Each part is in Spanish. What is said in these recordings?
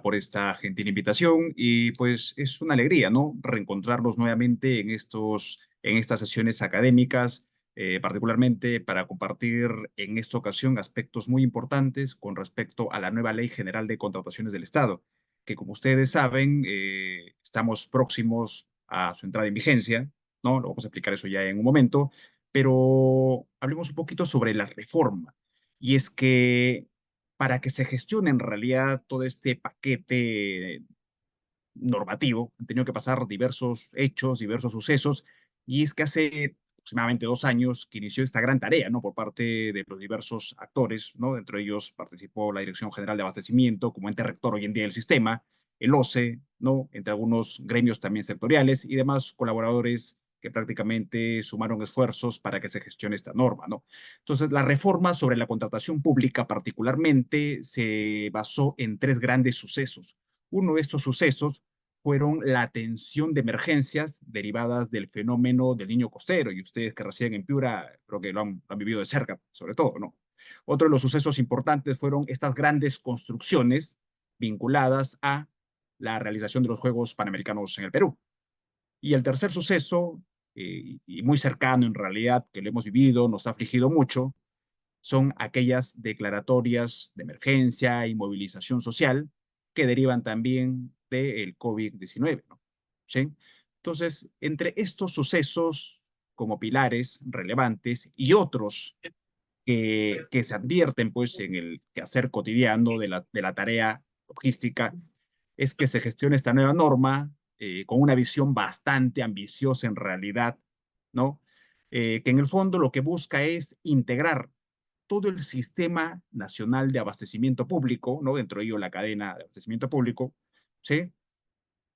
Hola por esta gentil invitación y pues es una alegría, ¿no? Reencontrarnos nuevamente en estas sesiones académicas, particularmente para compartir en esta ocasión aspectos muy importantes con respecto a la nueva Ley General de Contrataciones del Estado, que como ustedes saben, estamos próximos a su entrada en vigencia, ¿no? Lo vamos a explicar eso ya en un momento, pero hablemos un poquito sobre la reforma. Y es que para que se gestione en realidad todo este paquete normativo, han tenido que pasar diversos hechos, diversos sucesos, y es que hace aproximadamente 2 años que inició esta gran tarea, ¿no? Por parte de los diversos actores, ¿no? Dentro de ellos participó la Dirección General de Abastecimiento como ente rector hoy en día del sistema, el OCE, ¿no? Entre algunos gremios también sectoriales y demás colaboradores que prácticamente sumaron esfuerzos para que se gestione esta norma, ¿no? Entonces, la reforma sobre la contratación pública particularmente se basó en tres grandes sucesos. Uno de estos sucesos fueron la atención de emergencias derivadas del fenómeno del niño costero, y ustedes que residen en Piura creo que lo han vivido de cerca, sobre todo, ¿no? Otro de los sucesos importantes fueron estas grandes construcciones vinculadas a la realización de los Juegos Panamericanos en el Perú. Y el tercer suceso, y muy cercano en realidad, que lo hemos vivido, nos ha afligido mucho, son aquellas declaratorias de emergencia y movilización social que derivan también del COVID-19, ¿no? ¿Sí? Entonces, entre estos sucesos como pilares relevantes y otros que se advierten pues en el quehacer cotidiano de la tarea logística, es que se gestione esta nueva norma con una visión bastante ambiciosa en realidad, ¿no? Que en el fondo lo que busca es integrar todo el sistema nacional de abastecimiento público, ¿no? Dentro de ello la cadena de abastecimiento público, ¿sí?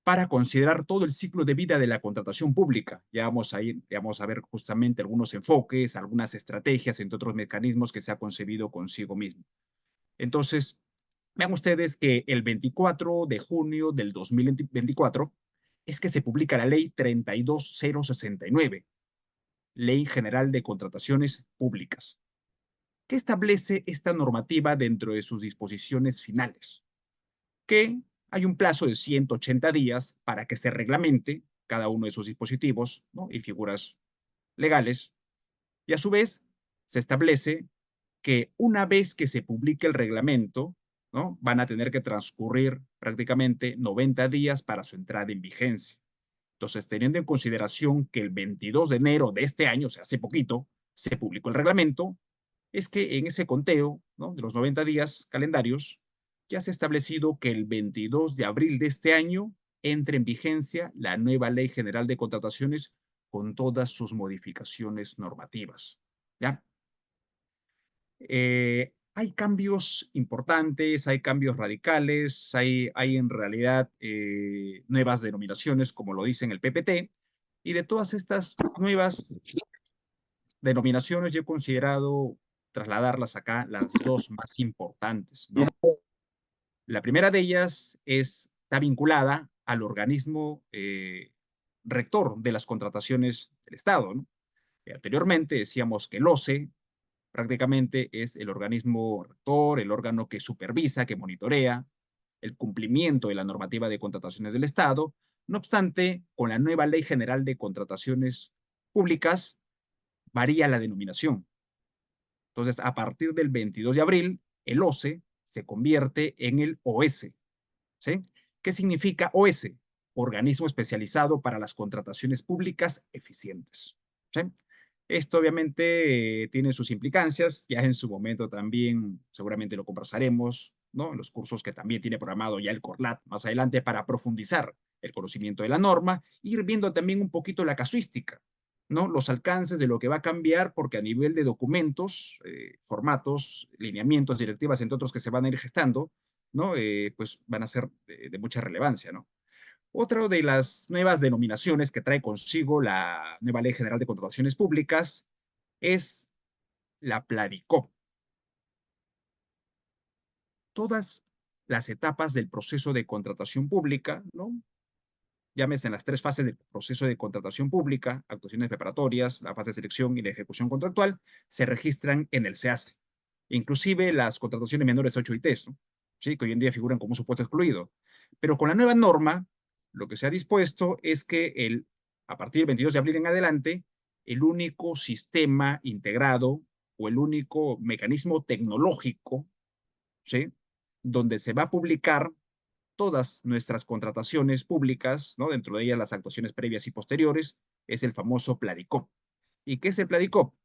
Para considerar todo el ciclo de vida de la contratación pública. Ya vamos a ver justamente algunos enfoques, algunas estrategias, entre otros mecanismos que se ha concebido consigo mismo. Entonces, vean ustedes que el 24 de junio del 2024 es que se publica la ley 32069, Ley General de Contrataciones Públicas, que establece esta normativa dentro de sus disposiciones finales, que hay un plazo de 180 días para que se reglamente cada uno de sus dispositivos, ¿no? Y figuras legales, y a su vez se establece que una vez que se publique el reglamento, ¿no? Van a tener que transcurrir prácticamente 90 días para su entrada en vigencia. Entonces, teniendo en consideración que el 22 de enero de este año, o sea, hace poquito, se publicó el reglamento, es que en ese conteo, ¿no? De los 90 días calendarios, ya se ha establecido que el 22 de abril de este año entre en vigencia la nueva Ley General de Contrataciones con todas sus modificaciones normativas. ¿Ya? Hay cambios importantes, hay cambios radicales, hay en realidad nuevas denominaciones, como lo dice en el PPT, y de todas estas nuevas denominaciones yo he considerado trasladarlas acá, las dos más importantes, ¿no? La primera de ellas está vinculada al organismo rector de las contrataciones del Estado, ¿no? Anteriormente decíamos que el OCE prácticamente es el organismo rector, el órgano que supervisa, que monitorea el cumplimiento de la normativa de contrataciones del Estado. No obstante, con la nueva Ley General de Contrataciones Públicas varía la denominación. Entonces, a partir del 22 de abril, el OCE se convierte en el OS. ¿Sí? ¿Qué significa OS? Organismo especializado para las contrataciones públicas eficientes. ¿Sí? Esto obviamente tiene sus implicancias, ya en su momento también seguramente lo conversaremos, ¿no? En los cursos que también tiene programado ya el Corlat más adelante para profundizar el conocimiento de la norma, ir viendo también un poquito la casuística, ¿no? Los alcances de lo que va a cambiar, porque a nivel de documentos, formatos, lineamientos, directivas, entre otros que se van a ir gestando, ¿no? Pues van a ser de mucha relevancia, ¿no? Otra de las nuevas denominaciones que trae consigo la nueva Ley General de Contrataciones Públicas es la PLADICO. Todas las etapas del proceso de contratación pública, ¿no? Llámese en las tres fases del proceso de contratación pública, actuaciones preparatorias, la fase de selección y la ejecución contractual, se registran en el SEACE. Inclusive las contrataciones menores a 8 ITs, ¿no? ¿sí? Que hoy en día figuran como un supuesto excluido. Pero con la nueva norma, lo que se ha dispuesto es que a partir del 22 de abril en adelante, el único sistema integrado o el único mecanismo tecnológico, ¿sí? Donde se va a publicar todas nuestras contrataciones públicas, ¿no? Dentro de ellas las actuaciones previas y posteriores, es el famoso Pladicop. ¿Y qué es el Pladicop?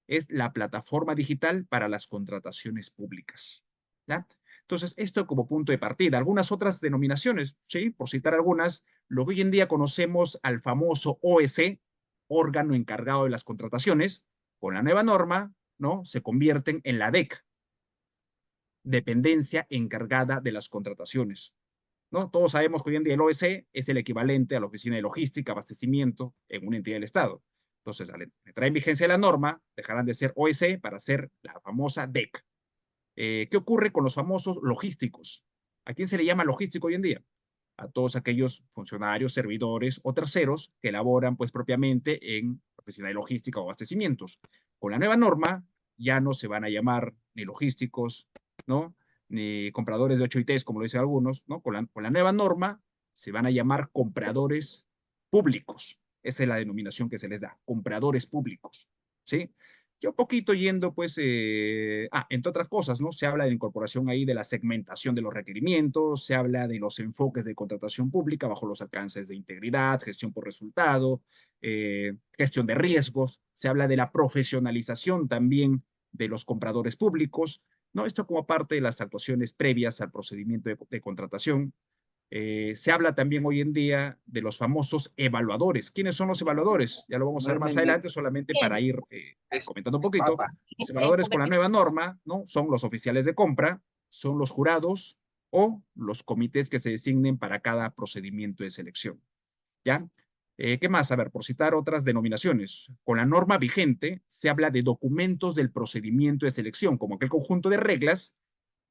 Es la plataforma digital para las contrataciones públicas. ¿Ya? Entonces, esto como punto de partida. Algunas otras denominaciones, ¿sí? Por citar algunas, lo que hoy en día conocemos al famoso OEC, órgano encargado de las contrataciones, con la nueva norma, ¿no? Se convierten en la DEC, dependencia encargada de las contrataciones. ¿No? Todos sabemos que hoy en día el OEC es el equivalente a la Oficina de Logística, Abastecimiento en una entidad del Estado. Entonces, al entrar en vigencia la norma, dejarán de ser OEC para ser la famosa DEC. ¿Qué ocurre con los famosos logísticos? ¿A quién se le llama logístico hoy en día? A todos aquellos funcionarios, servidores o terceros que elaboran pues propiamente en oficina de logística o abastecimientos. Con la nueva norma ya no se van a llamar ni logísticos, ¿no? Ni compradores de 8 ITs, como lo dicen algunos, ¿no? Con la nueva norma se van a llamar compradores públicos. Esa es la denominación que se les da, compradores públicos, ¿sí? Ya un poquito yendo, pues, entre otras cosas, ¿no? Se habla de la incorporación ahí de la segmentación de los requerimientos, se habla de los enfoques de contratación pública bajo los alcances de integridad, gestión por resultado, gestión de riesgos, se habla de la profesionalización también de los compradores públicos, ¿no? Esto como parte de las actuaciones previas al procedimiento de contratación. Se habla también hoy en día de los famosos evaluadores. ¿Quiénes son los evaluadores? Ya lo vamos a ver más adelante, solamente para ir comentando un poquito. Los evaluadores con la nueva norma, ¿no? Son los oficiales de compra, son los jurados o los comités que se designen para cada procedimiento de selección. ¿Ya? ¿Qué más? A ver, por citar otras denominaciones. Con la norma vigente se habla de documentos del procedimiento de selección, como aquel conjunto de reglas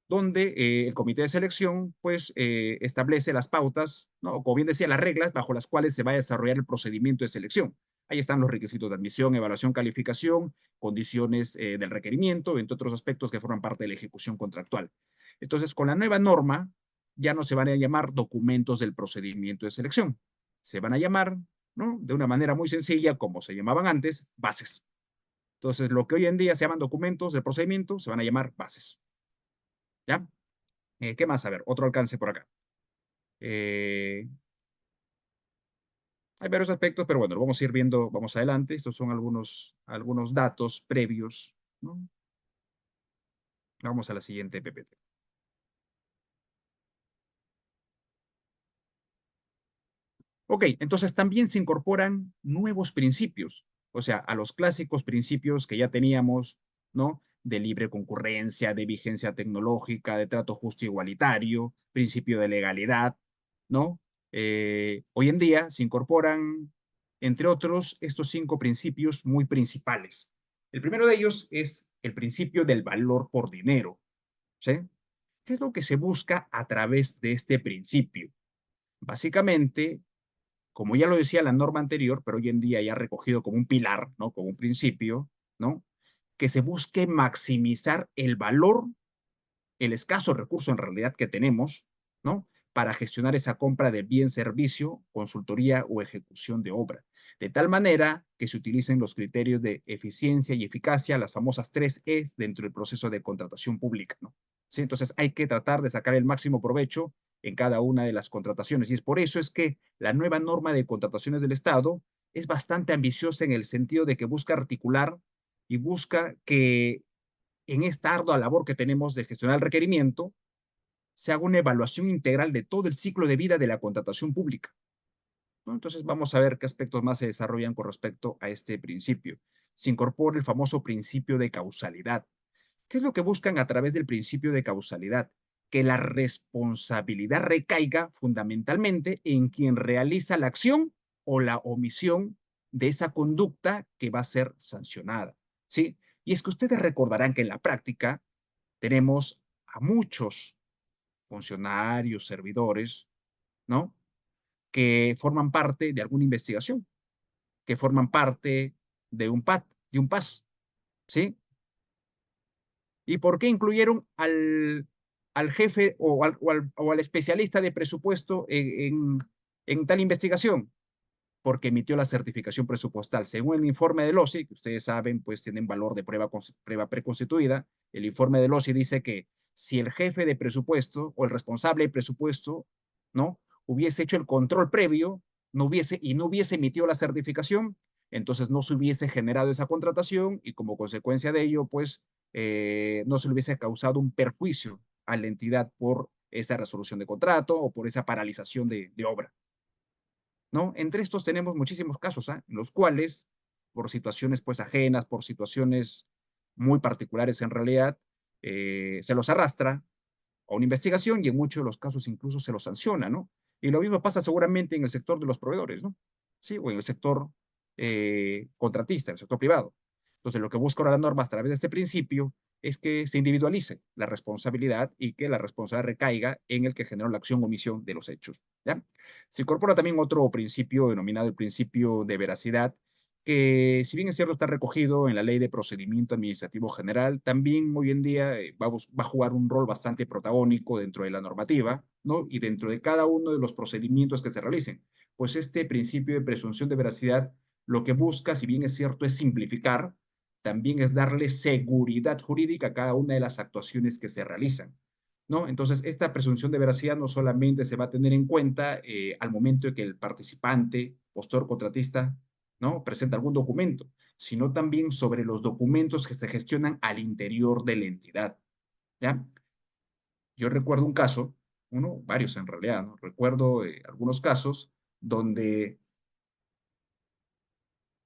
donde el comité de selección pues establece las pautas, ¿no? O como bien decía, las reglas bajo las cuales se va a desarrollar el procedimiento de selección. Ahí están los requisitos de admisión, evaluación, calificación, condiciones del requerimiento, entre otros aspectos que forman parte de la ejecución contractual. Entonces, con la nueva norma, ya no se van a llamar documentos del procedimiento de selección. Se van a llamar, ¿no? De una manera muy sencilla, como se llamaban antes, bases. Entonces, lo que hoy en día se llaman documentos del procedimiento, se van a llamar bases. ¿Ya? ¿Qué más? A ver, otro alcance por acá. Eh, Hay varios aspectos, pero bueno, lo vamos a ir viendo, vamos adelante. Estos son algunos datos previos, ¿no? Vamos a la siguiente PPT. Ok, entonces también se incorporan nuevos principios, o sea, a los clásicos principios que ya teníamos, ¿no? De libre concurrencia, de vigencia tecnológica, de trato justo e igualitario, principio de legalidad, ¿no? Hoy en día se incorporan, entre otros, estos 5 principios muy principales. El primero de ellos es el principio del valor por dinero, ¿sí? ¿Qué es lo que se busca a través de este principio? Básicamente, como ya lo decía la norma anterior, pero hoy en día ya recogido como un pilar, ¿no? Como un principio, ¿no? Que se busque maximizar el valor, el escaso recurso en realidad que tenemos, ¿no? Para gestionar esa compra de bien, servicio, consultoría o ejecución de obra. De tal manera que se utilicen los criterios de eficiencia y eficacia, las famosas 3 Es dentro del proceso de contratación pública, ¿no? ¿Sí? Entonces hay que tratar de sacar el máximo provecho en cada una de las contrataciones. Y es por eso es que la nueva norma de contrataciones del Estado es bastante ambiciosa en el sentido de que busca articular y busca que en esta ardua labor que tenemos de gestionar el requerimiento, se haga una evaluación integral de todo el ciclo de vida de la contratación pública, ¿no? Entonces vamos a ver qué aspectos más se desarrollan con respecto a este principio. Se incorpora el famoso principio de causalidad. ¿Qué es lo que buscan a través del principio de causalidad? Que la responsabilidad recaiga fundamentalmente en quien realiza la acción o la omisión de esa conducta que va a ser sancionada, ¿sí? Y es que ustedes recordarán que en la práctica tenemos a muchos funcionarios, servidores, ¿no? Que forman parte de alguna investigación, que forman parte de un PAT, de un PAS, ¿sí? ¿Y por qué incluyeron al jefe o al especialista de presupuesto en tal investigación? Porque emitió la certificación presupuestal. Según el informe del OSI, que ustedes saben, pues tienen valor de prueba preconstituida, el informe del OSI dice que si el jefe de presupuesto o el responsable de presupuesto, ¿no? Hubiese hecho el control previo, no hubiese emitido la certificación, entonces no se hubiese generado esa contratación y como consecuencia de ello, pues no se le hubiese causado un perjuicio a la entidad por esa resolución de contrato o por esa paralización de obra. ¿No? Entre estos tenemos muchísimos casos, ¿ah? En los cuales, por situaciones pues ajenas, por situaciones muy particulares en realidad, se los arrastra a una investigación y en muchos de los casos incluso se los sanciona, ¿no? Y lo mismo pasa seguramente en el sector de los proveedores, ¿no? Sí, o en el sector contratista, en el sector privado. Entonces, lo que busca ahora la norma a través de este principio es que se individualice la responsabilidad y que la responsabilidad recaiga en el que generó la acción o omisión de los hechos, ¿ya? Se incorpora también otro principio denominado el principio de veracidad, que si bien es cierto está recogido en la Ley de Procedimiento Administrativo General, también hoy en día va a jugar un rol bastante protagónico dentro de la normativa, ¿no? Y dentro de cada uno de los procedimientos que se realicen. Pues este principio de presunción de veracidad lo que busca, si bien es cierto, es simplificar, también es darle seguridad jurídica a cada una de las actuaciones que se realizan, ¿no? Entonces, esta presunción de veracidad no solamente se va a tener en cuenta al momento de que el participante, postor, contratista, ¿no? Presenta algún documento, sino también sobre los documentos que se gestionan al interior de la entidad, ¿ya? Yo recuerdo un caso, varios en realidad, ¿no? Recuerdo algunos casos donde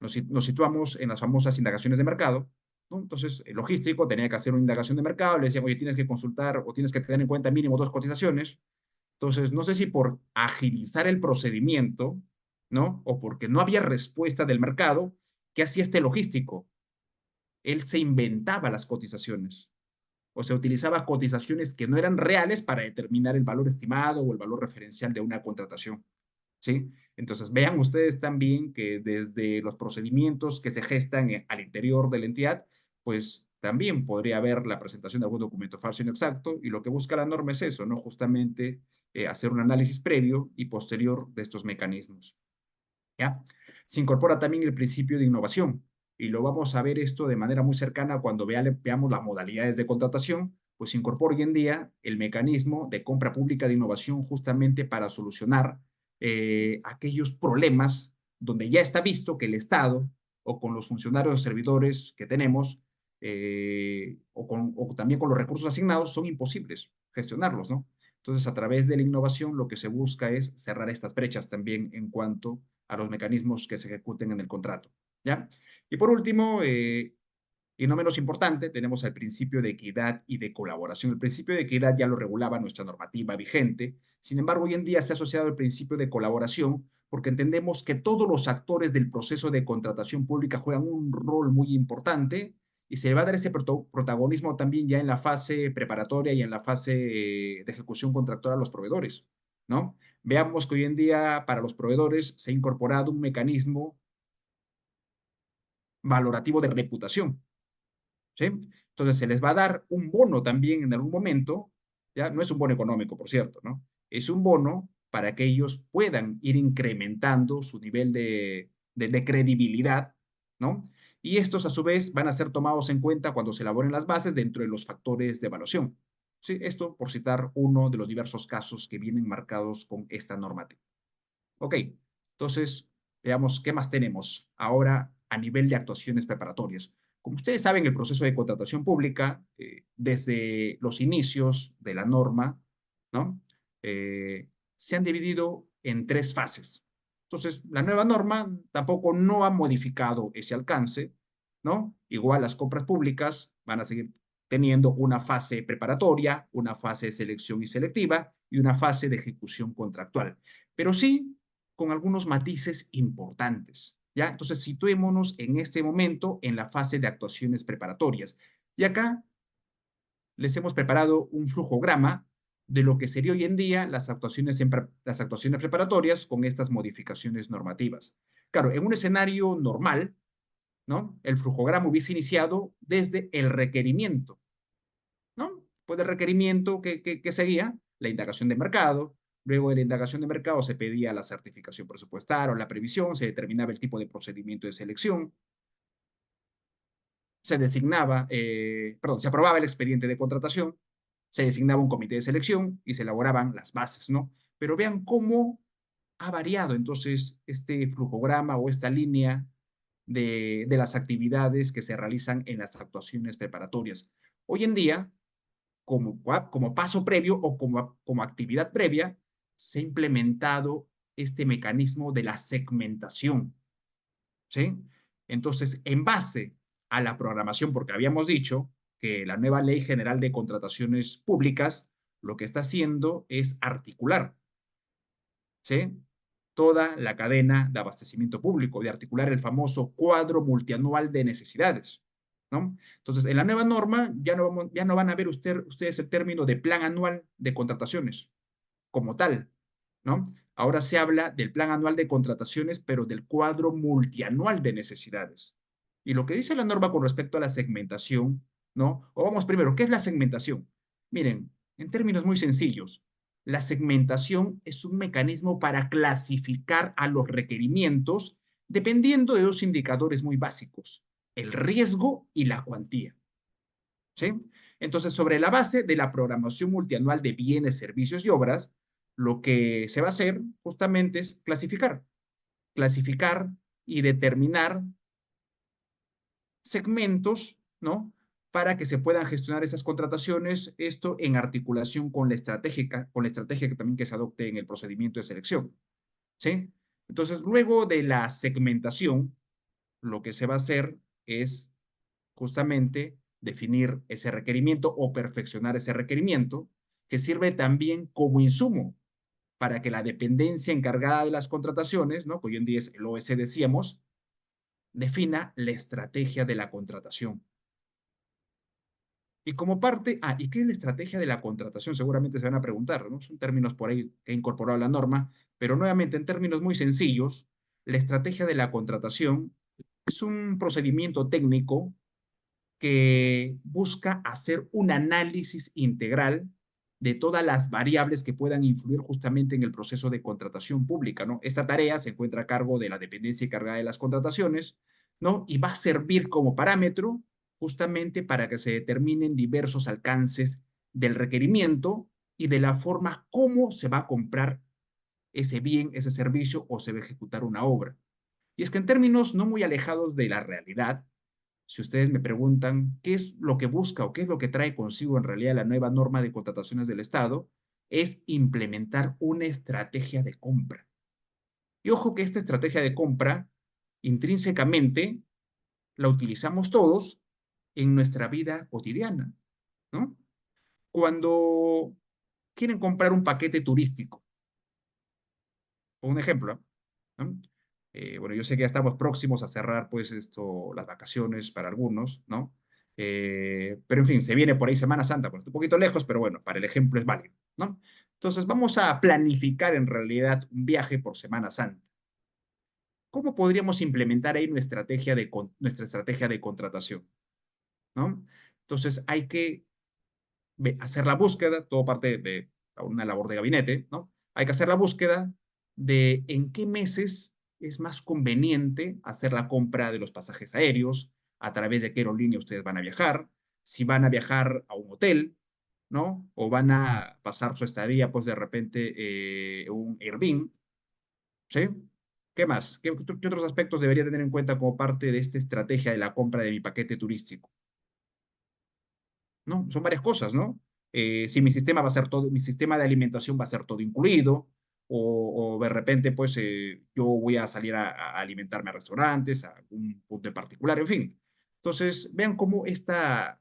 nos situamos en las famosas indagaciones de mercado, ¿no? Entonces, el logístico tenía que hacer una indagación de mercado, le decían, oye, tienes que consultar o tienes que tener en cuenta mínimo 2 cotizaciones. Entonces, no sé si por agilizar el procedimiento, ¿no? O porque no había respuesta del mercado, ¿qué hacía este logístico? Él se inventaba las cotizaciones. O sea, utilizaba cotizaciones que no eran reales para determinar el valor estimado o el valor referencial de una contratación. ¿Sí? Entonces, vean ustedes también que desde los procedimientos que se gestan al interior de la entidad, pues también podría haber la presentación de algún documento falso e inexacto, y lo que busca la norma es eso, ¿no? Justamente hacer un análisis previo y posterior de estos mecanismos. ¿Ya? Se incorpora también el principio de innovación, y lo vamos a ver esto de manera muy cercana cuando veamos las modalidades de contratación, pues se incorpora hoy en día el mecanismo de compra pública de innovación justamente para solucionar aquellos problemas donde ya está visto que el Estado o con los funcionarios o servidores que tenemos o también con los recursos asignados son imposibles gestionarlos, ¿no? Entonces, a través de la innovación, lo que se busca es cerrar estas brechas también en cuanto a los mecanismos que se ejecuten en el contrato, ¿ya? Y por último, y no menos importante, tenemos el principio de equidad y de colaboración. El principio de equidad ya lo regulaba nuestra normativa vigente. Sin embargo, hoy en día se ha asociado al principio de colaboración porque entendemos que todos los actores del proceso de contratación pública juegan un rol muy importante y se le va a dar ese protagonismo también ya en la fase preparatoria y en la fase de ejecución contractual a los proveedores, ¿no? Veamos que hoy en día para los proveedores se ha incorporado un mecanismo valorativo de reputación. ¿Sí? Entonces se les va a dar un bono también en algún momento, ¿ya? No es un bono económico, por cierto, ¿no? Es un bono para que ellos puedan ir incrementando su nivel de credibilidad, ¿no? Y estos a su vez van a ser tomados en cuenta cuando se elaboren las bases dentro de los factores de evaluación. ¿Sí? Esto por citar uno de los diversos casos que vienen marcados con esta normativa. Ok, entonces veamos qué más tenemos ahora a nivel de actuaciones preparatorias. Como ustedes saben, el proceso de contratación pública, desde los inicios de la norma, ¿no? Se han dividido en 3 fases. Entonces, la nueva norma tampoco no ha modificado ese alcance, ¿no? Igual las compras públicas van a seguir teniendo una fase preparatoria, una fase de selección y selectiva y una fase de ejecución contractual. Pero sí con algunos matices importantes, ¿ya? Entonces, situémonos en este momento en la fase de actuaciones preparatorias. Y acá les hemos preparado un flujograma de lo que sería hoy en día las actuaciones preparatorias con estas modificaciones normativas. Claro, en un escenario normal, ¿no? El flujograma hubiese iniciado desde el requerimiento, ¿no? pues, del requerimiento que seguía, la indagación de mercado. Luego de la indagación de mercado se pedía la certificación presupuestaria o la previsión, se determinaba el tipo de procedimiento de selección, se designaba, perdón, se aprobaba el expediente de contratación, se designaba un comité de selección y se elaboraban las bases, ¿no? Pero vean cómo ha variado entonces este flujograma o esta línea de las actividades que se realizan en las actuaciones preparatorias. Hoy en día, como paso previo o como actividad previa, se ha implementado este mecanismo de la segmentación, ¿sí? Entonces, en base a la programación, porque habíamos dicho que la nueva Ley General de Contrataciones Públicas lo que está haciendo es articular, ¿sí? Toda la cadena de abastecimiento público, de articular el famoso cuadro multianual de necesidades, ¿no? Entonces, en la nueva norma ya no van a ver ustedes el término de plan anual de contrataciones como tal, ¿no? Ahora se habla del plan anual de contrataciones, pero del cuadro multianual de necesidades. Y lo que dice la norma con respecto a la segmentación, ¿no? O vamos primero, ¿qué es la segmentación? Miren, en términos muy sencillos, la segmentación es un mecanismo para clasificar a los requerimientos dependiendo de dos indicadores muy básicos, el riesgo y la cuantía. ¿Sí? Entonces, sobre la base de la programación multianual de bienes, servicios y obras, lo que se va a hacer justamente es clasificar y determinar segmentos, ¿no? Para que se puedan gestionar esas contrataciones, esto en articulación con la estrategia que también que se adopte en el procedimiento de selección, ¿sí? Entonces, luego de la segmentación, lo que se va a hacer es justamente definir ese requerimiento o perfeccionar ese requerimiento, que sirve también como insumo para que la dependencia encargada de las contrataciones, ¿no? que hoy en día es el OS, decíamos, defina la estrategia de la contratación. Y como parte, ¿y qué es la estrategia de la contratación? Seguramente se van a preguntar, ¿no? Son términos por ahí que he incorporado a la norma, pero nuevamente en términos muy sencillos, la estrategia de la contratación es un procedimiento técnico que busca hacer un análisis integral de todas las variables que puedan influir justamente en el proceso de contratación pública, ¿no? Esta tarea se encuentra a cargo de la dependencia encargada de las contrataciones, ¿no? Y va a servir como parámetro justamente para que se determinen diversos alcances del requerimiento y de la forma cómo se va a comprar ese bien, ese servicio o se va a ejecutar una obra. Y es que en términos no muy alejados de la realidad, si ustedes me preguntan qué es lo que busca o qué es lo que trae consigo en realidad la nueva norma de contrataciones del Estado, es implementar una estrategia de compra. Y ojo que esta estrategia de compra, intrínsecamente, la utilizamos todos en nuestra vida cotidiana, ¿no? Cuando quieren comprar un paquete turístico, un ejemplo, ¿no? Bueno, yo sé que ya estamos próximos a cerrar, pues, las vacaciones para algunos, ¿no? Pero en fin, se viene por ahí Semana Santa, pues un poquito lejos, pero bueno, para el ejemplo es válido, ¿no? Entonces, vamos a planificar en realidad un viaje por Semana Santa. ¿Cómo podríamos implementar ahí nuestra estrategia de contratación, ¿no? Entonces, hay que hacer la búsqueda, todo parte de una labor de gabinete, ¿no? Hay que hacer la búsqueda de en qué meses es más conveniente hacer la compra de los pasajes aéreos, a través de qué aerolínea ustedes van a viajar, si van a viajar a un hotel, ¿no? O van a pasar su estadía, pues de repente, un Airbnb, ¿sí? ¿Qué más? ¿Qué otros aspectos debería tener en cuenta como parte de esta estrategia de la compra de mi paquete turístico? ¿No? Son varias cosas, ¿no? Si mi sistema va a ser todo, mi sistema de alimentación va a ser todo incluido, o de repente, pues, yo voy a salir a alimentarme a restaurantes, a un punto en particular, en fin. Entonces, vean cómo esta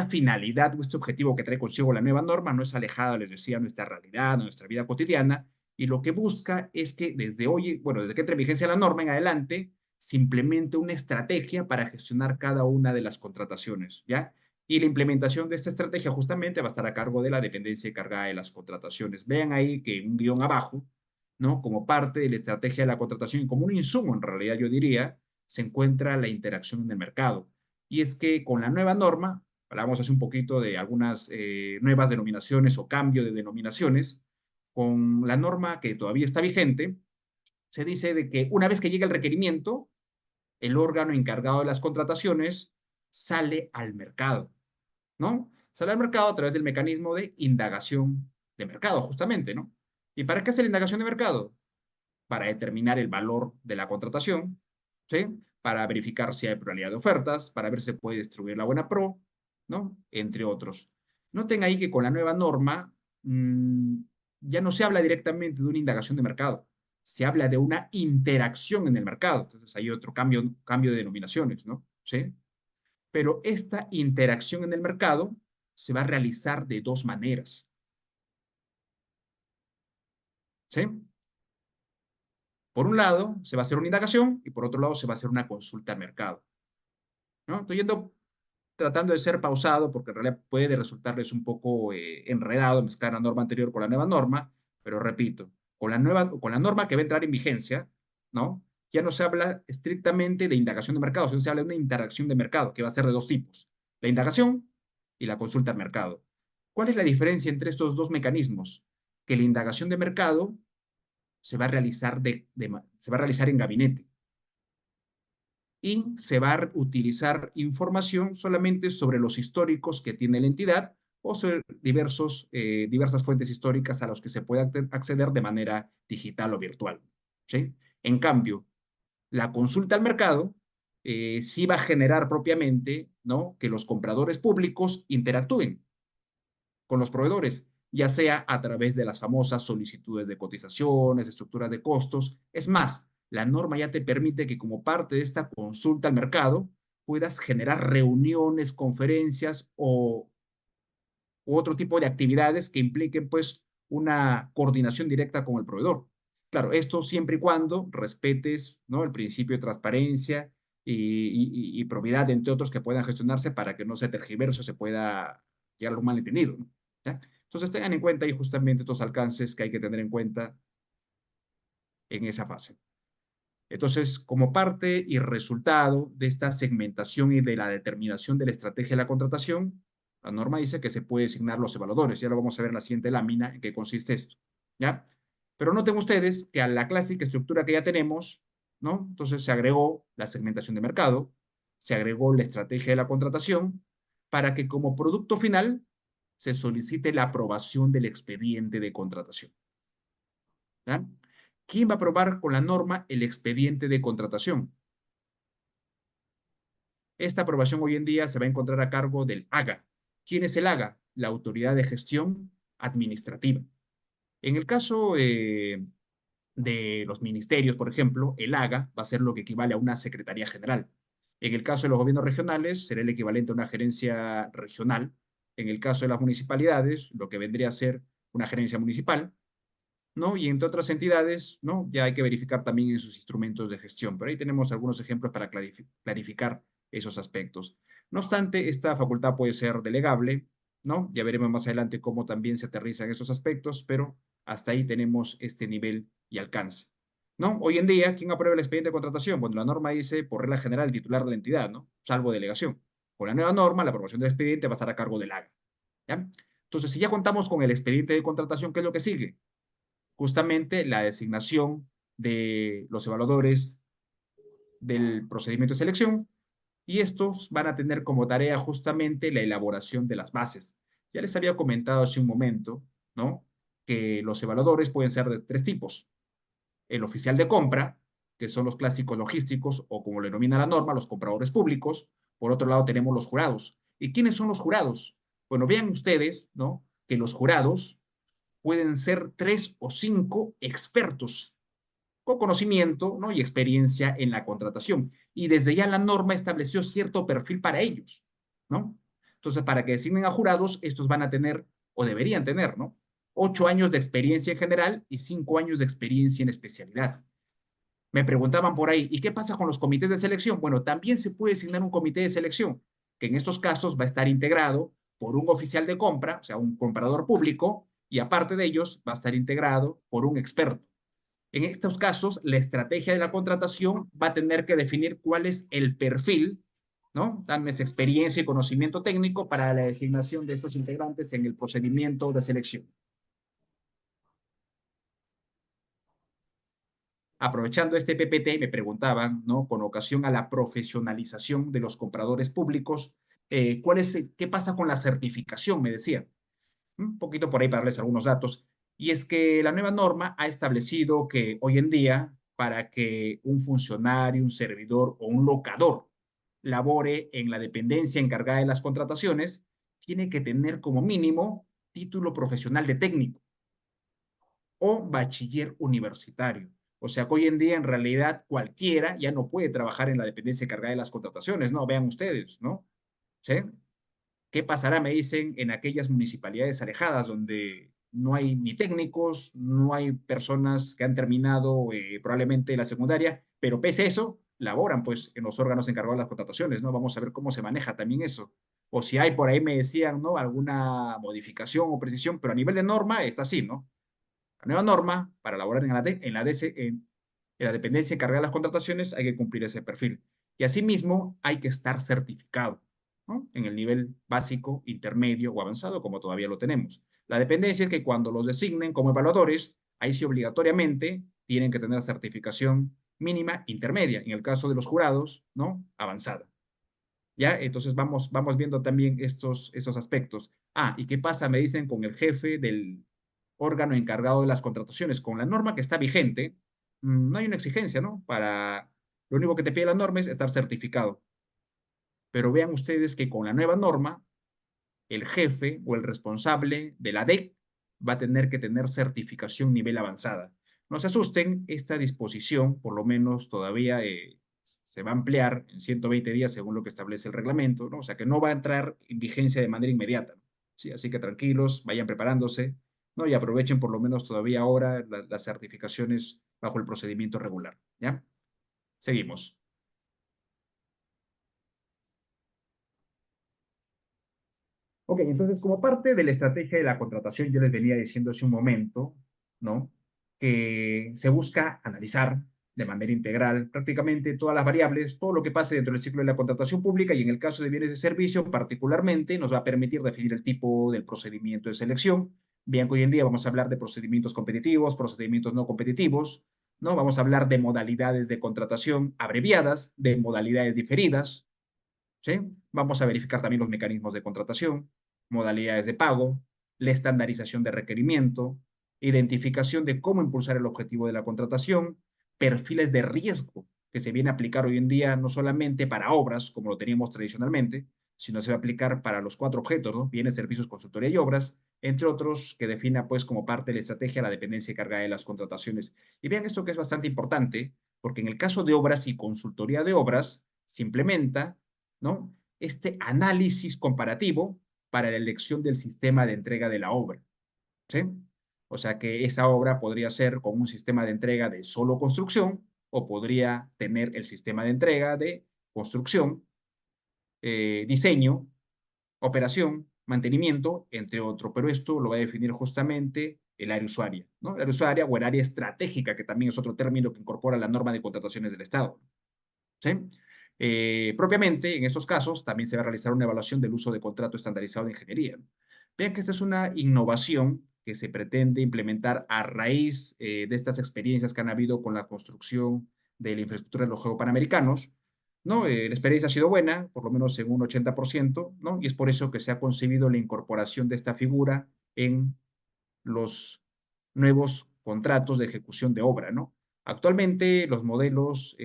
finalidad o este objetivo que trae consigo la nueva norma no es alejada, les decía, de nuestra realidad, de nuestra vida cotidiana, y lo que busca es que desde hoy, bueno, desde que entre en vigencia la norma en adelante, se implemente una estrategia para gestionar cada una de las contrataciones, ¿ya? Y la implementación de esta estrategia justamente va a estar a cargo de la dependencia encargada de las contrataciones. Vean ahí que en un guión abajo, ¿no? Como parte de la estrategia de la contratación y como un insumo, en realidad yo diría, se encuentra la interacción en el mercado. Y es que con la nueva norma, hablábamos hace un poquito de algunas nuevas denominaciones o cambio de denominaciones, con la norma que todavía está vigente, se dice de que una vez que llega el requerimiento, el órgano encargado de las contrataciones sale al mercado, ¿no? Sale al mercado a través del mecanismo de indagación de mercado, justamente, ¿no? ¿Y para qué hace la indagación de mercado? Para determinar el valor de la contratación, ¿sí? Para verificar si hay pluralidad de ofertas, para ver si se puede distribuir la buena pro, ¿no? Entre otros. Noten ahí que con la nueva norma ya no se habla directamente de una indagación de mercado, se habla de una interacción en el mercado. Entonces hay otro cambio de denominaciones, ¿no? ¿Sí? Pero esta interacción en el mercado se va a realizar de dos maneras, ¿sí? Por un lado, se va a hacer una indagación y por otro lado, se va a hacer una consulta al mercado, ¿no? Estoy yendo tratando de ser pausado porque en realidad puede resultarles un poco enredado mezclar la norma anterior con la nueva norma, pero repito, con la norma que va a entrar en vigencia, ¿no? Ya no se habla estrictamente de indagación de mercado, sino se habla de una interacción de mercado que va a ser de dos tipos, la indagación y la consulta al mercado. ¿Cuál es la diferencia entre estos dos mecanismos? Que la indagación de mercado se va a realizar, se va a realizar en gabinete y se va a utilizar información solamente sobre los históricos que tiene la entidad o sobre diversas fuentes históricas a los que se puede acceder de manera digital o virtual, ¿sí? En cambio, la consulta al mercado sí va a generar propiamente, ¿no?, que los compradores públicos interactúen con los proveedores, ya sea a través de las famosas solicitudes de cotizaciones, estructuras de costos. Es más, la norma ya te permite que como parte de esta consulta al mercado puedas generar reuniones, conferencias u otro tipo de actividades que impliquen pues una coordinación directa con el proveedor. Claro, esto siempre y cuando respetes, ¿no?, el principio de transparencia y probidad, entre otros, que puedan gestionarse para que no se tergiverse o se pueda llegar a un malentendido, ¿no? ¿Ya? Entonces tengan en cuenta ahí justamente estos alcances que hay que tener en cuenta en esa fase. Entonces, como parte y resultado de esta segmentación y de la determinación de la estrategia de la contratación, la norma dice que se puede asignar los evaluadores. Ya lo vamos a ver en la siguiente lámina en qué consiste esto, ¿ya? Pero noten ustedes que a la clásica estructura que ya tenemos, ¿no? Entonces se agregó la segmentación de mercado, se agregó la estrategia de la contratación para que como producto final se solicite la aprobación del expediente de contratación, ¿ya? ¿Quién va a aprobar con la norma el expediente de contratación? Esta aprobación hoy en día se va a encontrar a cargo del AGA. ¿Quién es el AGA? La Autoridad de Gestión Administrativa. En el caso de los ministerios, por ejemplo, el AGA va a ser lo que equivale a una Secretaría General. En el caso de los gobiernos regionales, será el equivalente a una gerencia regional. En el caso de las municipalidades, lo que vendría a ser una gerencia municipal, ¿no? Y entre otras entidades, ¿no? Ya hay que verificar también en sus instrumentos de gestión, pero ahí tenemos algunos ejemplos para clarificar esos aspectos. No obstante, esta facultad puede ser delegable, ¿no? Ya veremos más adelante cómo también se aterrizan esos aspectos, pero hasta ahí tenemos este nivel y alcance, ¿no? Hoy en día, ¿quién aprueba el expediente de contratación? Bueno, la norma dice, por regla general, el titular de la entidad, ¿no? Salvo delegación. Con la nueva norma, la aprobación del expediente va a estar a cargo del AGA, ¿ya? Entonces, si ya contamos con el expediente de contratación, ¿qué es lo que sigue? Justamente la designación de los evaluadores del procedimiento de selección y estos van a tener como tarea justamente la elaboración de las bases. Ya les había comentado hace un momento, ¿no?, que los evaluadores pueden ser de tres tipos. El oficial de compra, que son los clásicos logísticos o como le denomina la norma, los compradores públicos. Por otro lado tenemos los jurados. ¿Y quiénes son los jurados? Bueno, vean ustedes, ¿no?, que los jurados pueden ser 3 o 5 expertos con conocimiento, ¿no?, y experiencia en la contratación. Y desde ya la norma estableció cierto perfil para ellos, ¿no? Entonces, para que designen a jurados, estos van a tener, o deberían tener, ¿no?, 8 años de experiencia en general y 5 años de experiencia en especialidad. Me preguntaban por ahí, ¿y qué pasa con los comités de selección? Bueno, también se puede designar un comité de selección, que en estos casos va a estar integrado por un oficial de compra, o sea, un comprador público, y aparte de ellos va a estar integrado por un experto. En estos casos, la estrategia de la contratación va a tener que definir cuál es el perfil ¿no? Dame esa experiencia y conocimiento técnico para la designación de estos integrantes en el procedimiento de selección. Aprovechando este PPT, me preguntaban, ¿no? Con ocasión a la profesionalización de los compradores públicos, ¿qué pasa con la certificación? Me decían. Un poquito por ahí para darles algunos datos. Y es que la nueva norma ha establecido que hoy en día, para que un funcionario, un servidor o un locador labore en la dependencia encargada de las contrataciones, tiene que tener como mínimo título profesional de técnico o bachiller universitario. O sea que hoy en día, en realidad, cualquiera ya no puede trabajar en la dependencia encargada de las contrataciones, ¿no? Vean ustedes, ¿no? ¿Sí? ¿Qué pasará, me dicen, en aquellas municipalidades alejadas donde no hay ni técnicos, no hay personas que han terminado probablemente la secundaria, pero pese a eso, laboran pues en los órganos encargados de las contrataciones, ¿no? Vamos a ver cómo se maneja también eso. O si hay por ahí, me decían, ¿no? Alguna modificación o precisión, pero a nivel de norma está así, ¿no? La nueva norma para laborar en la dependencia encargada de las contrataciones hay que cumplir ese perfil. Y asimismo hay que estar certificado, ¿no? En el nivel básico, intermedio o avanzado, como todavía lo tenemos. La dependencia es que cuando los designen como evaluadores, ahí sí obligatoriamente tienen que tener certificación mínima intermedia. En el caso de los jurados, ¿no? Avanzada. ¿Ya? Entonces vamos viendo también estos aspectos. Ah, ¿y qué pasa? Me dicen con el jefe del órgano encargado de las contrataciones. Con la norma que está vigente, no hay una exigencia, ¿no? Lo único que te pide la norma es estar certificado. Pero vean ustedes que con la nueva norma, el jefe o el responsable de la DEC va a tener que tener certificación nivel avanzada. No se asusten, esta disposición, por lo menos todavía se va a ampliar en 120 días según lo que establece el reglamento, ¿no? O sea que no va a entrar en vigencia de manera inmediata, ¿no? ¿Sí? Así que tranquilos, vayan preparándose, ¿no? Y aprovechen por lo menos todavía ahora las certificaciones bajo el procedimiento regular, ¿ya? Seguimos. Ok, entonces como parte de la estrategia de la contratación, yo les venía diciendo hace un momento, ¿no? Que se busca analizar de manera integral prácticamente todas las variables, todo lo que pase dentro del ciclo de la contratación pública y en el caso de bienes de servicio particularmente nos va a permitir definir el tipo del procedimiento de selección. Bien que hoy en día vamos a hablar de procedimientos competitivos, procedimientos no competitivos, ¿no? Vamos a hablar de modalidades de contratación abreviadas, de modalidades diferidas, ¿sí? Vamos a verificar también los mecanismos de contratación, modalidades de pago, la estandarización de requerimiento, identificación de cómo impulsar el objetivo de la contratación, perfiles de riesgo que se viene a aplicar hoy en día no solamente para obras, como lo teníamos tradicionalmente, sino se va a aplicar para los cuatro objetos, ¿no? Bienes, servicios, consultoría y obras, entre otros, que defina pues como parte de la estrategia la dependencia encargada de las contrataciones. Y vean esto que es bastante importante, porque en el caso de obras y consultoría de obras, se implementa, ¿no? Este análisis comparativo para la elección del sistema de entrega de la obra, ¿sí? O sea que esa obra podría ser con un sistema de entrega de solo construcción o podría tener el sistema de entrega de construcción, diseño, operación, mantenimiento, entre otros. Pero esto lo va a definir justamente el área usuaria, ¿no? El área usuaria o el área estratégica, que también es otro término que incorpora la norma de contrataciones del Estado. ¿Sí? Propiamente, en estos casos, también se va a realizar una evaluación del uso de contrato estandarizado de ingeniería. Vean que esta es una innovación que se pretende implementar a raíz de estas experiencias que han habido con la construcción de la infraestructura de los Juegos Panamericanos, ¿no? La experiencia ha sido buena, por lo menos en un 80%, ¿no? Y es por eso que se ha concebido la incorporación de esta figura en los nuevos contratos de ejecución de obra, ¿no? Actualmente los modelos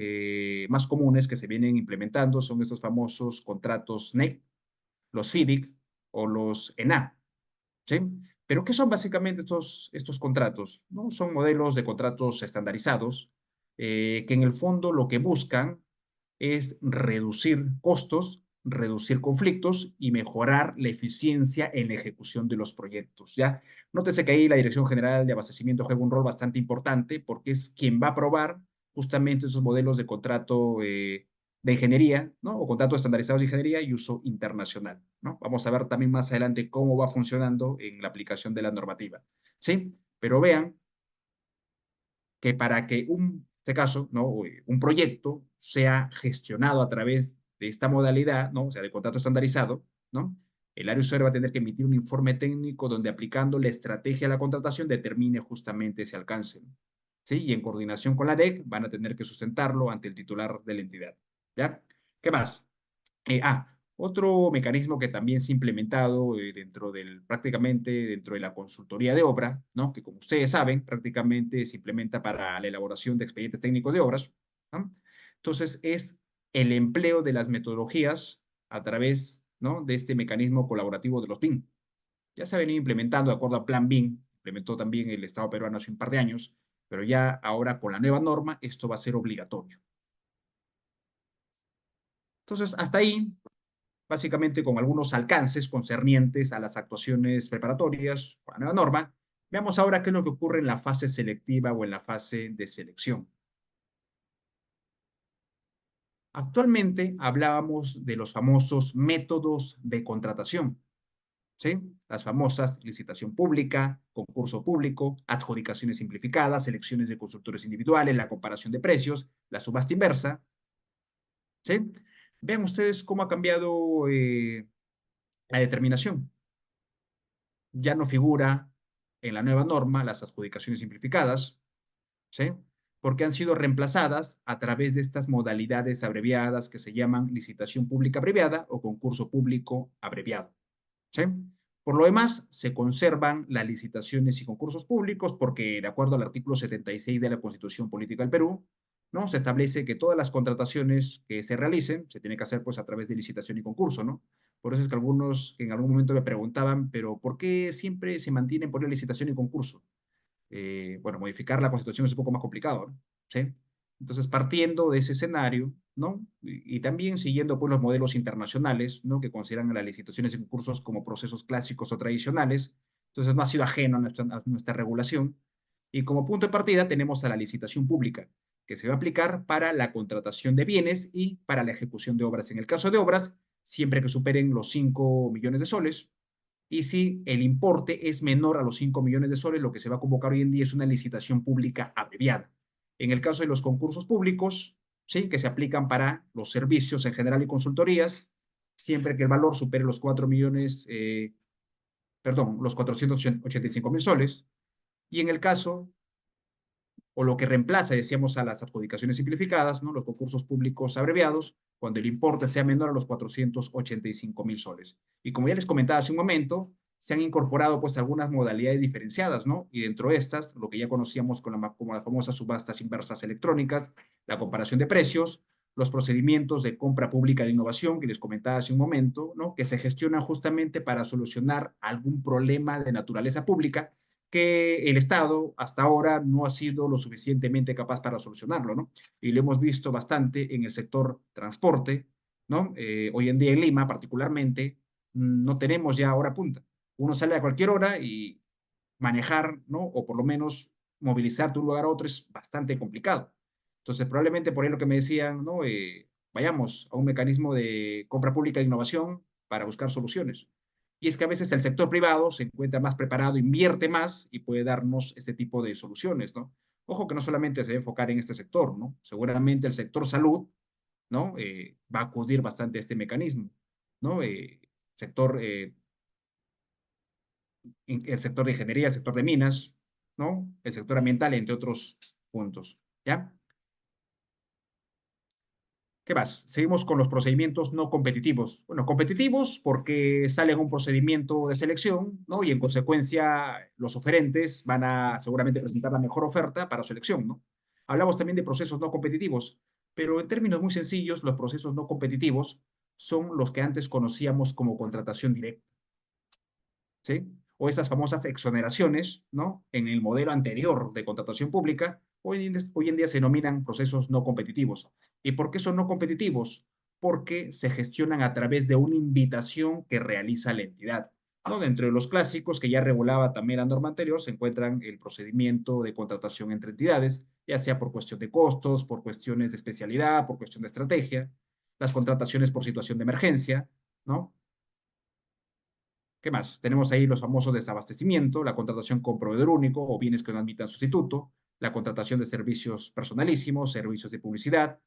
más comunes que se vienen implementando son estos famosos contratos NEC, los FIDIC o los ENA, ¿sí? Pero ¿qué son básicamente estos contratos? ¿No? Son modelos de contratos estandarizados que en el fondo lo que buscan es reducir costos, reducir conflictos y mejorar la eficiencia en la ejecución de los proyectos, ¿ya? Nótese que ahí la Dirección General de Abastecimiento juega un rol bastante importante porque es quien va a aprobar justamente esos modelos de contrato de ingeniería, ¿no? O contratos estandarizados de ingeniería y uso internacional, ¿no? Vamos a ver también más adelante cómo va funcionando en la aplicación de la normativa, ¿sí? Pero vean que para que este caso, ¿no? Un proyecto sea gestionado a través de esta modalidad, ¿no? O sea, de contrato estandarizado, ¿no? El área usuaria va a tener que emitir un informe técnico donde aplicando la estrategia de la contratación determine justamente ese alcance, ¿no? ¿Sí? Y en coordinación con la DEC van a tener que sustentarlo ante el titular de la entidad, ¿ya? ¿Qué más? Otro mecanismo que también se ha implementado prácticamente dentro de la consultoría de obra, ¿no? Que como ustedes saben, prácticamente se implementa para la elaboración de expedientes técnicos de obras, ¿no? Entonces, es el empleo de las metodologías a través, ¿no? De este mecanismo colaborativo de los BIM. Ya se ha venido implementando de acuerdo a Plan BIM, implementó también el Estado peruano hace un par de años, pero ya ahora con la nueva norma esto va a ser obligatorio. Entonces, hasta ahí básicamente con algunos alcances concernientes a las actuaciones preparatorias con la nueva norma. Veamos ahora qué es lo que ocurre en la fase selectiva o en la fase de selección. Actualmente hablábamos de los famosos métodos de contratación, ¿sí? Las famosas licitación pública, concurso público, adjudicaciones simplificadas, selecciones de consultores individuales, la comparación de precios, la subasta inversa, ¿sí? Vean ustedes cómo ha cambiado la determinación. Ya no figura en la nueva norma las adjudicaciones simplificadas, ¿sí? Porque han sido reemplazadas a través de estas modalidades abreviadas que se llaman licitación pública abreviada o concurso público abreviado, ¿sí? Por lo demás, se conservan las licitaciones y concursos públicos porque, de acuerdo al artículo 76 de la Constitución Política del Perú, ¿no? Se establece que todas las contrataciones que se realicen se tienen que hacer pues a través de licitación y concurso, ¿no? Por eso es que algunos en algún momento me preguntaban, pero ¿por qué siempre se mantienen por la licitación y concurso? Bueno, modificar la Constitución es un poco más complicado, ¿no? ¿Sí? Entonces, partiendo de ese escenario, ¿no? Y también siguiendo pues los modelos internacionales, ¿no? Que consideran las licitaciones y concursos como procesos clásicos o tradicionales, entonces no ha sido ajeno a nuestra regulación. Y como punto de partida tenemos a la licitación pública, que se va a aplicar para la contratación de bienes y para la ejecución de obras. En el caso de obras, siempre que superen los 5 millones de soles, y si el importe es menor a los 5 millones de soles, lo que se va a convocar hoy en día es una licitación pública abreviada. En el caso de los concursos públicos, ¿sí? Que se aplican para los servicios en general y consultorías, siempre que el valor supere los 4 millones, perdón, los 485.000 soles. Y en el caso o lo que reemplaza, decíamos, a las adjudicaciones simplificadas, ¿no? Los concursos públicos abreviados, cuando el importe sea menor a los 485.000 soles. Y como ya les comentaba hace un momento, se han incorporado pues algunas modalidades diferenciadas, ¿no? Y dentro de estas, lo que ya conocíamos como las famosas subastas inversas electrónicas, la comparación de precios, los procedimientos de compra pública de innovación que les comentaba hace un momento, ¿no? Que se gestionan justamente para solucionar algún problema de naturaleza pública que el Estado hasta ahora no ha sido lo suficientemente capaz para solucionarlo, ¿no? Y lo hemos visto bastante en el sector transporte, ¿no? Hoy en día en Lima, particularmente, no tenemos ya hora punta. Uno sale a cualquier hora y manejar, ¿no? O por lo menos movilizarte de un lugar a otro es bastante complicado. Entonces, probablemente por ahí lo que me decían, ¿no? Vayamos a un mecanismo de compra pública de innovación para buscar soluciones. Y es que a veces el sector privado se encuentra más preparado, invierte más y puede darnos ese tipo de soluciones, ¿no? Ojo que no solamente se debe enfocar en este sector, ¿no? Seguramente el sector salud, ¿no? Va a acudir bastante a este mecanismo, ¿no? Sector, el sector de ingeniería, el sector de minas, ¿no? El sector ambiental, entre otros puntos, ¿ya? ¿Qué más? Seguimos con los procedimientos no competitivos. Bueno, competitivos porque salen un procedimiento de selección, ¿no? Y en consecuencia los oferentes van a seguramente presentar la mejor oferta para selección, ¿no? Hablamos también de procesos no competitivos, pero en términos muy sencillos, los procesos no competitivos son los que antes conocíamos como contratación directa, ¿sí? O esas famosas exoneraciones, ¿no? En el modelo anterior de contratación pública, hoy en día se denominan procesos no competitivos. ¿Y por qué son no competitivos? Porque se gestionan a través de una invitación que realiza la entidad, ¿no? Dentro de los clásicos que ya regulaba también la norma anterior, se encuentran el procedimiento de contratación entre entidades, ya sea por cuestión de costos, por cuestiones de especialidad, por cuestión de estrategia, las contrataciones por situación de emergencia, ¿no? ¿Qué más? Tenemos ahí los famosos desabastecimiento, la contratación con proveedor único o bienes que no admitan sustituto, la contratación de servicios personalísimos, servicios de publicidad,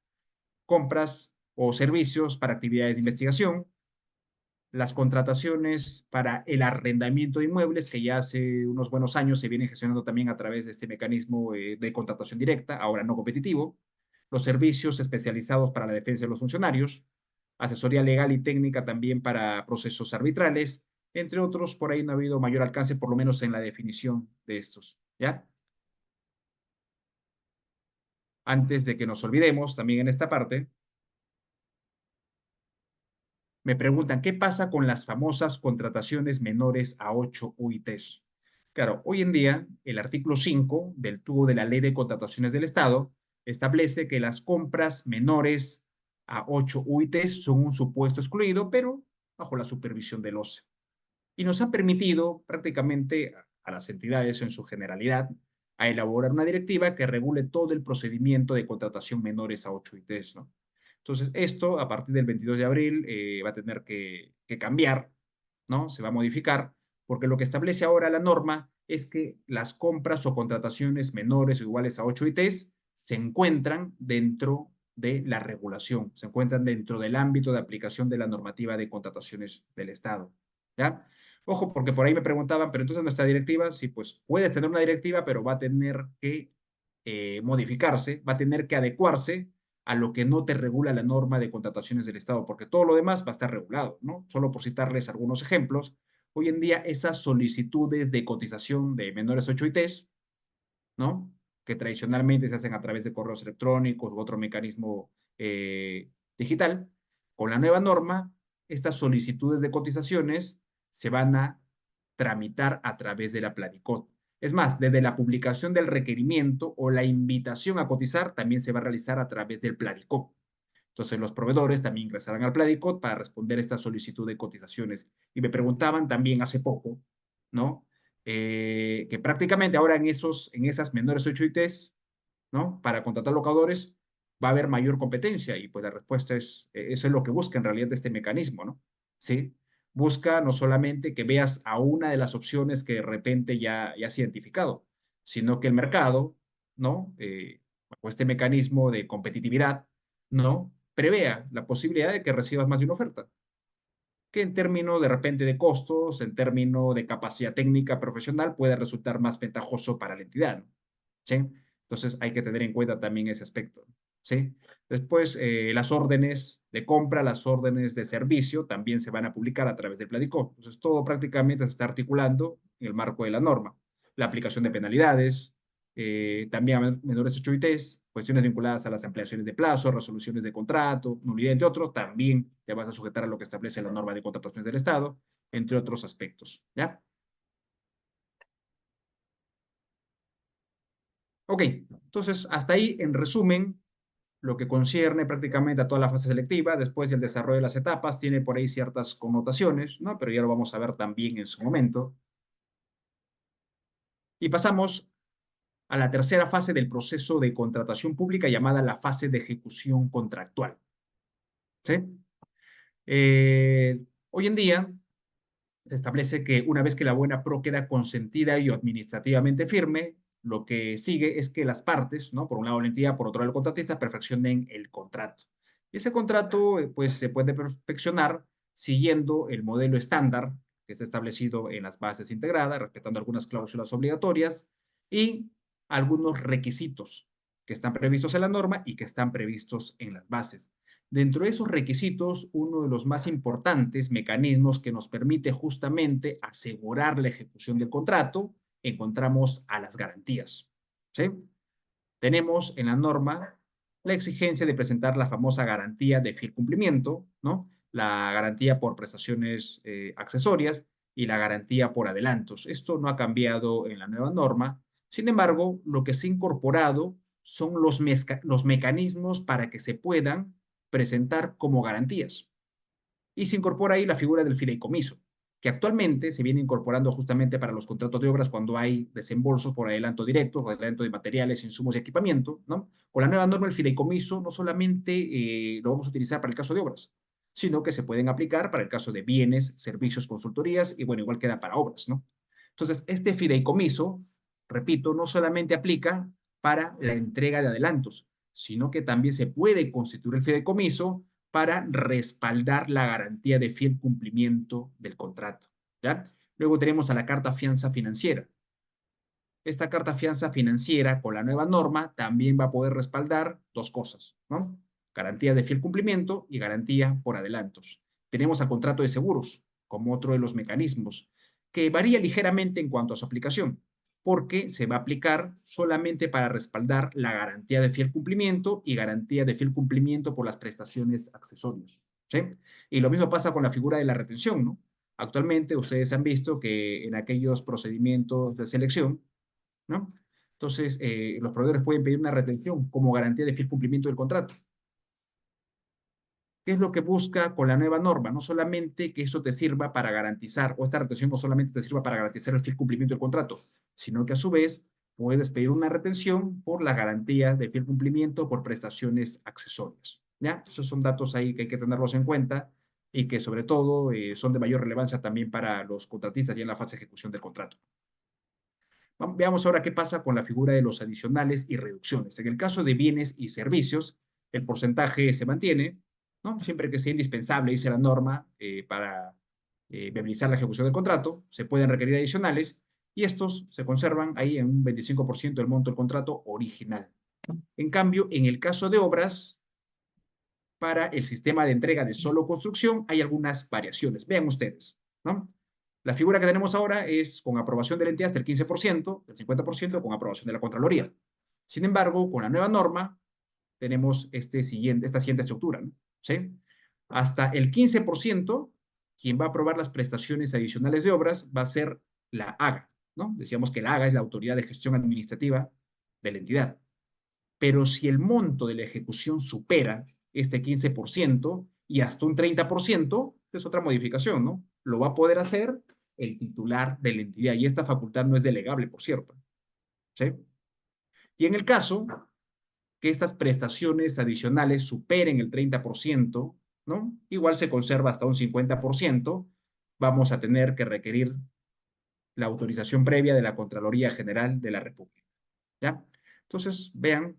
compras o servicios para actividades de investigación, las contrataciones para el arrendamiento de inmuebles, que ya hace unos buenos años se viene gestionando también a través de este mecanismo de contratación directa, ahora no competitivo, los servicios especializados para la defensa de los funcionarios, asesoría legal y técnica también para procesos arbitrales, entre otros. Por ahí no ha habido mayor alcance, por lo menos en la definición de estos, ¿ya? Antes de que nos olvidemos, también en esta parte, me preguntan, ¿qué pasa con las famosas contrataciones menores a 8 UITs? Claro, hoy en día el artículo 5 del TUO de la Ley de Contrataciones del Estado establece que las compras menores a 8 UITs son un supuesto excluido, pero bajo la supervisión del OCE. Y nos ha permitido prácticamente a las entidades en su generalidad a elaborar una directiva que regule todo el procedimiento de contratación menores a 8 UITs, ¿no? Entonces, esto a partir del 22 de abril va a tener que cambiar, ¿no? Se va a modificar, porque lo que establece ahora la norma es que las compras o contrataciones menores o iguales a 8 ITs se encuentran dentro de la regulación, se encuentran dentro del ámbito de aplicación de la normativa de contrataciones del Estado, ¿ya? Ojo, porque por ahí me preguntaban, pero entonces nuestra directiva, sí, pues puede tener una directiva, pero va a tener que modificarse, va a tener que adecuarse a lo que no te regula la norma de contrataciones del Estado, porque todo lo demás va a estar regulado, ¿no? Solo por citarles algunos ejemplos, hoy en día esas solicitudes de cotización de menores 8 ITs, ¿no? Que tradicionalmente se hacen a través de correos electrónicos u otro mecanismo digital, con la nueva norma, estas solicitudes de cotizaciones se van a tramitar a través de la Planicot. Es más, desde la publicación del requerimiento o la invitación a cotizar también se va a realizar a través del Planicot. Entonces, los proveedores también ingresarán al Planicot para responder a esta solicitud de cotizaciones. Y me preguntaban también hace poco, ¿no? Que prácticamente ahora en esas menores 8 ITs, ¿no? Para contratar locadores va a haber mayor competencia y pues la respuesta es, eso es lo que busca en realidad este mecanismo, ¿no? ¿Sí? Busca no solamente que veas a una de las opciones que de repente ya has identificado, sino que el mercado, ¿no? Bajo este mecanismo de competitividad, ¿no? Prevea la posibilidad de que recibas más de una oferta, que en términos de repente de costos, en términos de capacidad técnica profesional, puede resultar más ventajoso para la entidad, ¿no? ¿Sí? Entonces hay que tener en cuenta también ese aspecto, ¿sí? Después, las órdenes de compra, las órdenes de servicio también se van a publicar a través del Planicot. Entonces, todo prácticamente se está articulando en el marco de la norma. La aplicación de penalidades, también a menores 8 ITs, cuestiones vinculadas a las ampliaciones de plazo, resoluciones de contrato, nulidad, entre otros, también te vas a sujetar a lo que establece la norma de contrataciones del Estado, entre otros aspectos, ¿ya? Ok, entonces hasta ahí, en resumen, lo que concierne prácticamente a toda la fase selectiva, después del desarrollo de las etapas, tiene por ahí ciertas connotaciones, ¿no? Pero ya lo vamos a ver también en su momento. Y pasamos a la tercera fase del proceso de contratación pública llamada la fase de ejecución contractual, ¿sí? Hoy en día se establece que una vez que la buena pro queda consentida y administrativamente firme, lo que sigue es que las partes, ¿no? Por un lado la entidad, por otro lado el contratista, perfeccionen el contrato. Y ese contrato, pues, se puede perfeccionar siguiendo el modelo estándar que está establecido en las bases integradas, respetando algunas cláusulas obligatorias y algunos requisitos que están previstos en la norma y que están previstos en las bases. Dentro de esos requisitos, uno de los más importantes mecanismos que nos permite justamente asegurar la ejecución del contrato, encontramos a las garantías, ¿sí? Tenemos en la norma la exigencia de presentar la famosa garantía de fiel cumplimiento, ¿no? La garantía por prestaciones accesorias y la garantía por adelantos. Esto no ha cambiado en la nueva norma. Sin embargo, lo que se ha incorporado son los mecanismos para que se puedan presentar como garantías. Y se incorpora ahí la figura del fideicomiso, que actualmente se viene incorporando justamente para los contratos de obras cuando hay desembolsos por adelanto directo, por adelanto de materiales, insumos y equipamiento, ¿no? Con la nueva norma, el fideicomiso no solamente lo vamos a utilizar para el caso de obras, sino que se pueden aplicar para el caso de bienes, servicios, consultorías y bueno, igual queda para obras, ¿no? Entonces, este fideicomiso, repito, no solamente aplica para la entrega de adelantos, sino que también se puede constituir el fideicomiso para respaldar la garantía de fiel cumplimiento del contrato, ¿ya? Luego tenemos a la carta fianza financiera. Esta carta fianza financiera con la nueva norma también va a poder respaldar dos cosas, ¿no? Garantía de fiel cumplimiento y garantía por adelantos. Tenemos al contrato de seguros como otro de los mecanismos que varía ligeramente en cuanto a su aplicación, porque se va a aplicar solamente para respaldar la garantía de fiel cumplimiento y garantía de fiel cumplimiento por las prestaciones accesorias, ¿sí? Y lo mismo pasa con la figura de la retención, ¿no? Actualmente ustedes han visto que en aquellos procedimientos de selección, ¿no? Entonces, los proveedores pueden pedir una retención como garantía de fiel cumplimiento del contrato. ¿Qué es lo que busca con la nueva norma? No solamente que eso te sirva para garantizar, o esta retención no solamente te sirva para garantizar el fiel cumplimiento del contrato, sino que a su vez puedes pedir una retención por la garantía de fiel cumplimiento por prestaciones accesorias. ¿Ya? Esos son datos ahí que hay que tenerlos en cuenta y que sobre todo son de mayor relevancia también para los contratistas y en la fase de ejecución del contrato. Veamos ahora qué pasa con la figura de los adicionales y reducciones. En el caso de bienes y servicios, el porcentaje se mantiene, ¿no? Siempre que sea indispensable, dice la norma, para viabilizar la ejecución del contrato, se pueden requerir adicionales y estos se conservan ahí en un 25% del monto del contrato original. En cambio, en el caso de obras, para el sistema de entrega de solo construcción hay algunas variaciones. Vean ustedes, ¿no? La figura que tenemos ahora es con aprobación de la entidad hasta el 15%, el 50% con aprobación de la Contraloría. Sin embargo, con la nueva norma tenemos esta siguiente estructura, ¿no? ¿Sí? Hasta el 15%, quien va a aprobar las prestaciones adicionales de obras va a ser la AGA, ¿no? Decíamos que la AGA es la autoridad de gestión administrativa de la entidad. Pero si el monto de la ejecución supera este 15% y hasta un 30%, es otra modificación, ¿no? Lo va a poder hacer el titular de la entidad y esta facultad no es delegable, por cierto. ¿Sí? Y en el caso que estas prestaciones adicionales superen el 30%, ¿no? Igual se conserva hasta un 50%, vamos a tener que requerir la autorización previa de la Contraloría General de la República. ¿Ya? Entonces, vean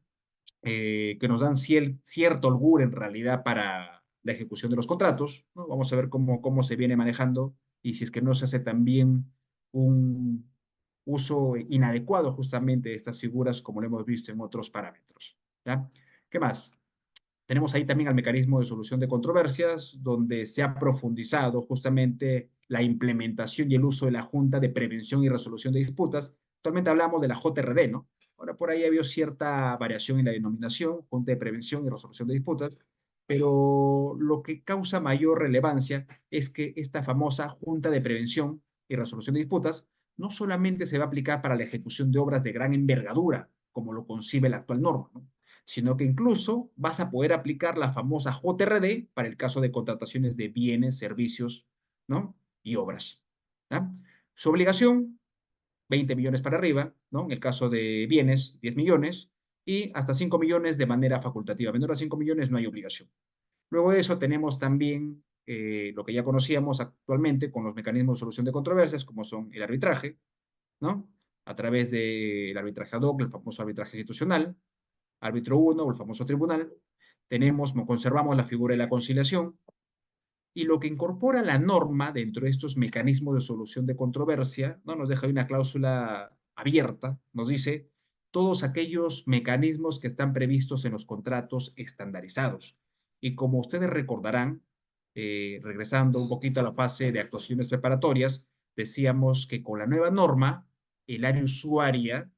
que nos dan cierto holgura en realidad para la ejecución de los contratos, ¿no? Vamos a ver cómo se viene manejando y si es que no se hace también un uso inadecuado justamente de estas figuras como lo hemos visto en otros parámetros. ¿Ya? ¿Qué más? Tenemos ahí también el mecanismo de solución de controversias, donde se ha profundizado justamente la implementación y el uso de la Junta de Prevención y Resolución de Disputas. Actualmente hablamos de la JRD, ¿no? Ahora por ahí ha habido cierta variación en la denominación, Junta de Prevención y Resolución de Disputas, pero lo que causa mayor relevancia es que esta famosa Junta de Prevención y Resolución de Disputas no solamente se va a aplicar para la ejecución de obras de gran envergadura, como lo concibe la actual norma, ¿no? Sino que incluso vas a poder aplicar la famosa JRD para el caso de contrataciones de bienes, servicios, ¿no? Y obras. ¿Ya? Su obligación, 20 millones para arriba, ¿no? En el caso de bienes, 10 millones, y hasta 5 millones de manera facultativa. Menor a 5 millones no hay obligación. Luego de eso tenemos también lo que ya conocíamos actualmente con los mecanismos de solución de controversias, como son el arbitraje, ¿no? A través del arbitraje ad hoc, el famoso arbitraje institucional, árbitro 1 o el famoso tribunal, conservamos la figura de la conciliación y lo que incorpora la norma dentro de estos mecanismos de solución de controversia, ¿no? Nos deja una cláusula abierta, nos dice todos aquellos mecanismos que están previstos en los contratos estandarizados. Y como ustedes recordarán, regresando un poquito a la fase de actuaciones preparatorias, decíamos que con la nueva norma, el área usuaria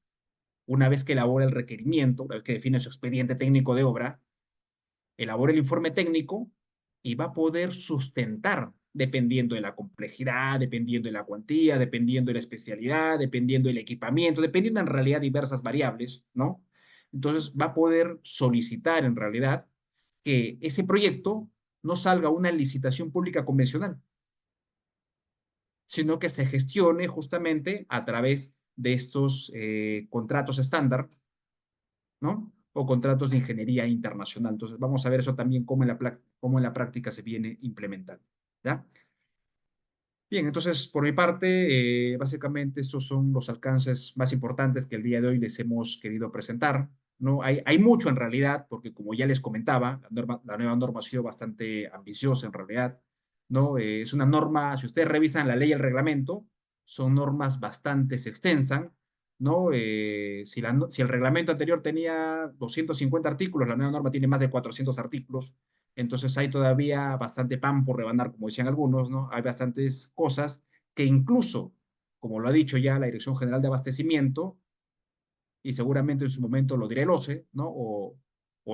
una vez que elabora el requerimiento, una vez que define su expediente técnico de obra, elabora el informe técnico y va a poder sustentar, dependiendo de la complejidad, dependiendo de la cuantía, dependiendo de la especialidad, dependiendo del equipamiento, dependiendo en realidad de diversas variables, ¿no? Entonces va a poder solicitar en realidad que ese proyecto no salga a una licitación pública convencional, sino que se gestione justamente a través de estos contratos estándar, ¿no? O contratos de ingeniería internacional. Entonces, vamos a ver eso también cómo en la práctica se viene implementando, ¿ya? Bien, entonces, por mi parte, básicamente estos son los alcances más importantes que el día de hoy les hemos querido presentar. ¿no? Hay mucho en realidad, porque como ya les comentaba, la nueva norma ha sido bastante ambiciosa en realidad, ¿no? Es una norma, si ustedes revisan la ley y el reglamento, son normas bastante extensas, ¿no? Si el reglamento anterior tenía 250 artículos, la nueva norma tiene más de 400 artículos, entonces hay todavía bastante pan por rebanar, como decían algunos, ¿no? Hay bastantes cosas que incluso, como lo ha dicho ya la Dirección General de Abastecimiento, y seguramente en su momento lo dirá el OCE, ¿no? O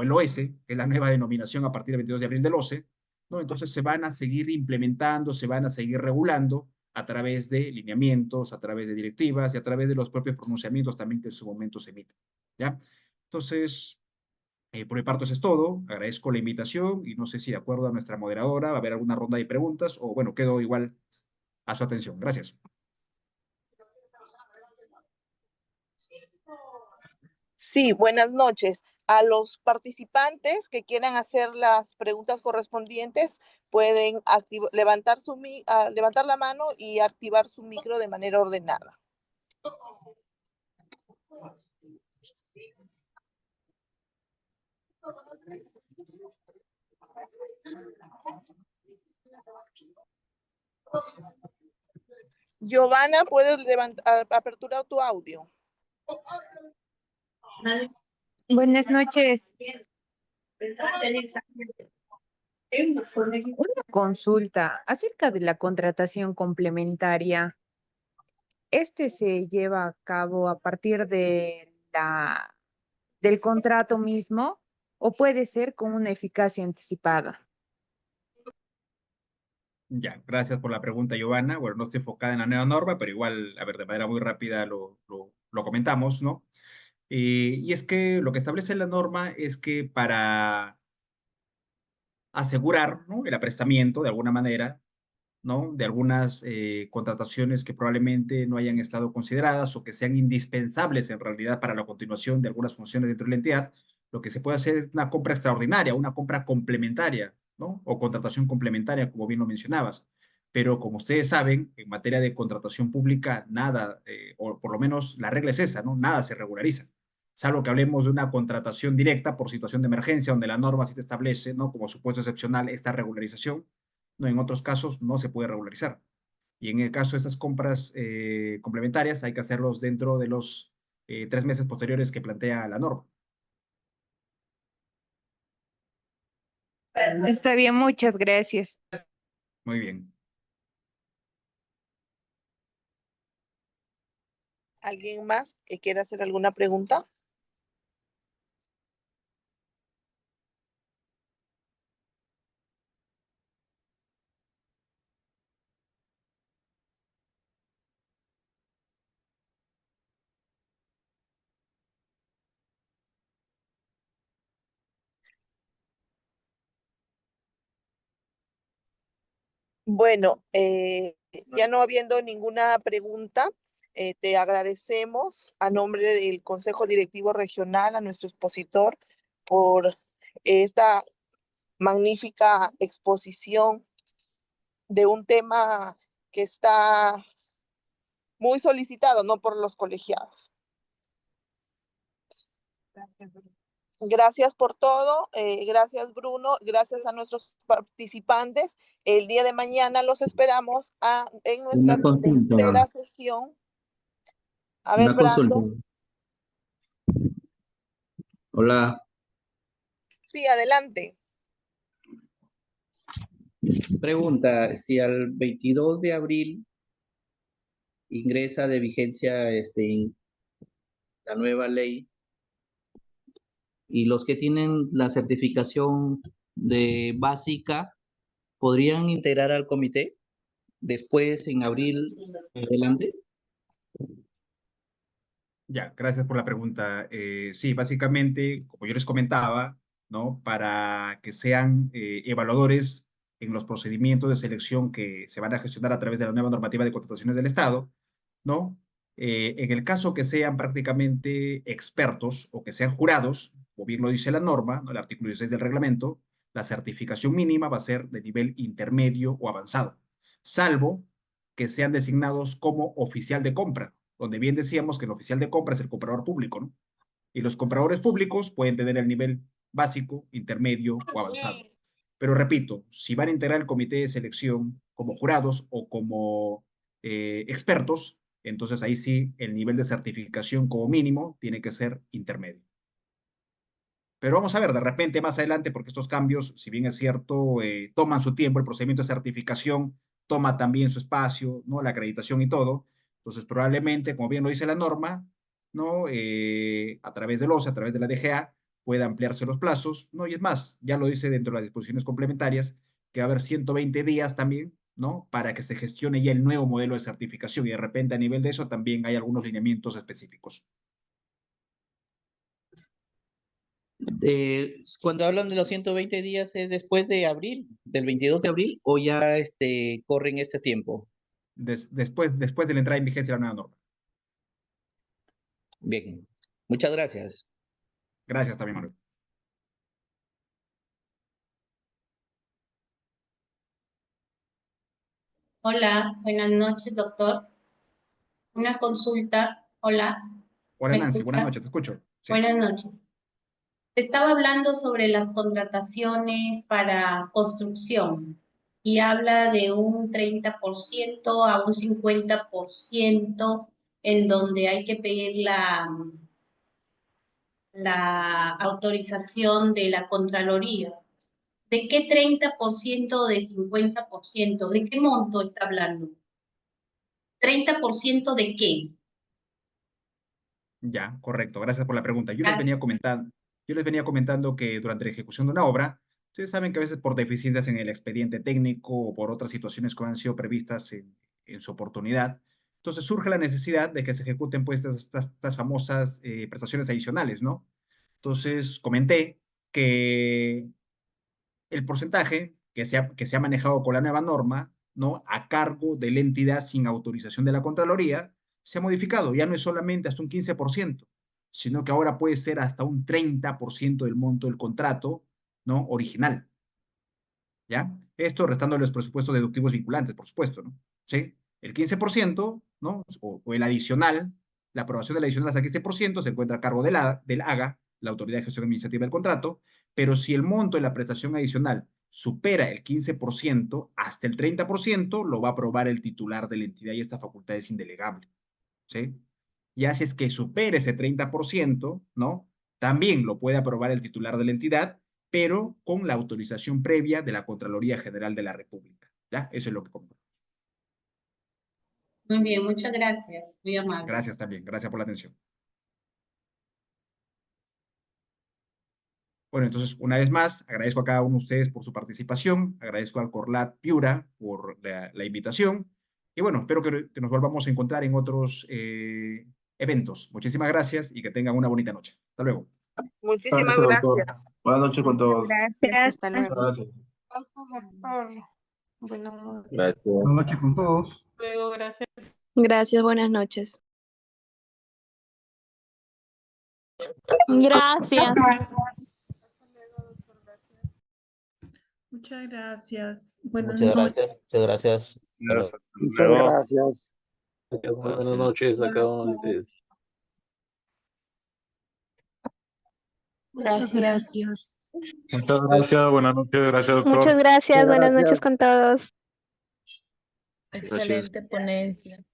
el OS, que es la nueva denominación a partir del 22 de abril del OCE, ¿no? Entonces se van a seguir implementando, se van a seguir regulando a través de lineamientos, a través de directivas y a través de los propios pronunciamientos también que en su momento se emiten, ¿ya? Entonces, por mi parte eso es todo. Agradezco la invitación y no sé si de acuerdo a nuestra moderadora va a haber alguna ronda de preguntas o bueno, quedo igual a su atención. Gracias. Sí, buenas noches. A los participantes que quieran hacer las preguntas correspondientes pueden levantar la mano y activar su micro de manera ordenada. Giovanna, ¿puedes aperturar tu audio? Buenas noches. Una consulta acerca de la contratación complementaria. ¿Este se lleva a cabo a partir del contrato mismo o puede ser con una eficacia anticipada? Ya, gracias por la pregunta, Giovanna. Bueno, no estoy enfocada en la nueva norma, pero igual, a ver, de manera muy rápida lo comentamos, ¿no? Y es que lo que establece la norma es que para asegurar, ¿no? El aprestamiento, de alguna manera, ¿no? De algunas contrataciones que probablemente no hayan estado consideradas o que sean indispensables en realidad para la continuación de algunas funciones dentro de la entidad, lo que se puede hacer es una compra extraordinaria, una compra complementaria, ¿no? O contratación complementaria, como bien lo mencionabas. Pero como ustedes saben, en materia de contratación pública, nada, o por lo menos la regla es esa, ¿no? Nada se regulariza. Salvo que hablemos de una contratación directa por situación de emergencia, donde la norma sí te establece, ¿no? Como supuesto excepcional, esta regularización, no, en otros casos no se puede regularizar. Y en el caso de estas compras complementarias, hay que hacerlos dentro de los 3 meses posteriores que plantea la norma. Está bien, muchas gracias. Muy bien. ¿Alguien más que quiera hacer alguna pregunta? Bueno, ya no habiendo ninguna pregunta, te agradecemos a nombre del Consejo Directivo Regional, a nuestro expositor, por esta magnífica exposición de un tema que está muy solicitado, ¿no? Por los colegiados. Gracias por todo, gracias Bruno, gracias a nuestros participantes. El día de mañana los esperamos en nuestra Una consulta, tercera sesión. A ver, una consulta. Brando. Hola, Sí, adelante. pregunta, si al 22 de abril ingresa de vigencia la nueva ley y los que tienen la certificación de básica podrían integrar al comité después en abril adelante. Ya, gracias por la pregunta. Sí, básicamente, como yo les comentaba, ¿no? Para que sean evaluadores en los procedimientos de selección que se van a gestionar a través de la nueva normativa de contrataciones del Estado, ¿no? En el caso que sean prácticamente expertos o que sean jurados, como bien lo dice la norma, ¿no? El artículo 16 del reglamento, la certificación mínima va a ser de nivel intermedio o avanzado, salvo que sean designados como oficial de compra, donde bien decíamos que el oficial de compra es el comprador público, ¿no? Y los compradores públicos pueden tener el nivel básico, intermedio o avanzado. Pero repito, si van a integrar el comité de selección como jurados o como expertos, entonces ahí sí el nivel de certificación como mínimo tiene que ser intermedio. Pero vamos a ver, de repente más adelante, porque estos cambios, si bien es cierto, toman su tiempo, el procedimiento de certificación toma también su espacio, ¿no? La acreditación y todo. Entonces, probablemente, como bien lo dice la norma, ¿no? A través del OCE, a través de la DGA, pueda ampliarse los plazos, ¿no? Y es más, ya lo dice dentro de las disposiciones complementarias, que va a haber 120 días también, ¿no? Para que se gestione ya el nuevo modelo de certificación y de repente a nivel de eso también hay algunos lineamientos específicos. Cuando hablan de los 120 días, ¿es después de abril, del 22 de abril, o ya corren este tiempo? Después de la entrada en vigencia de la nueva norma. Bien, muchas gracias. Gracias también, Manuel. Hola, buenas noches, doctor. Una consulta. Hola, Hola, ¿me Nancy. Buenas escucha? noches. Te escucho. Sí. Buenas noches. Estaba hablando sobre las contrataciones para construcción y habla de un 30% a un 50% en donde hay que pedir la autorización de la Contraloría. ¿De qué 30% o de 50%? ¿De qué monto está hablando? ¿30% de qué? Ya, correcto. Gracias por la pregunta. Yo les Gracias. venía comentando que durante la ejecución de una obra, ustedes saben que a veces por deficiencias en el expediente técnico o por otras situaciones que han sido previstas en su oportunidad, entonces surge la necesidad de que se ejecuten pues estas famosas prestaciones adicionales, ¿no? Entonces comenté que el porcentaje que se ha manejado con la nueva norma, ¿no? A cargo de la entidad sin autorización de la Contraloría, se ha modificado. Ya no es solamente hasta un 15%, sino que ahora puede ser hasta un 30% del monto del contrato, ¿no? Original. ¿Ya? Esto restando los presupuestos deductivos vinculantes, por supuesto, ¿no? ¿Sí? El 15%, ¿no? O el adicional, la aprobación del adicional hasta el 15% se encuentra a cargo del AGA, la Autoridad de Gestión Administrativa del Contrato, pero si el monto de la prestación adicional supera el 15%, hasta el 30%, lo va a aprobar el titular de la entidad y esta facultad es indelegable, ¿sí? Ya si es que supere ese 30%, ¿no? También lo puede aprobar el titular de la entidad, pero con la autorización previa de la Contraloría General de la República. ¿Ya? Eso es lo que comento. Muy bien, muchas gracias. Muy amable. Gracias también. Gracias por la atención. Bueno, entonces, una vez más, agradezco a cada uno de ustedes por su participación, agradezco al Corlat Piura por la invitación, y bueno, espero que nos volvamos a encontrar en otros eventos. Muchísimas gracias y que tengan una bonita noche. Hasta luego. Muchísimas Gracias, doctor. gracias. Buenas noches con todos. Gracias, hasta luego. Gracias. Gracias, doctor. Bueno, Gracias. Buenas noches con todos. Luego, gracias. Gracias, buenas noches. Gracias. muchas gracias. Buenas Muchas noches. gracias. Muchas gracias. Gracias. Muchas gracias. Buenas noches a cada uno de ustedes. Muchas gracias. Muchas gracias. Buenas noches. Gracias, doctor. Muchas gracias. Muchas Buenas gracias. noches con todos. Excelente ponencia.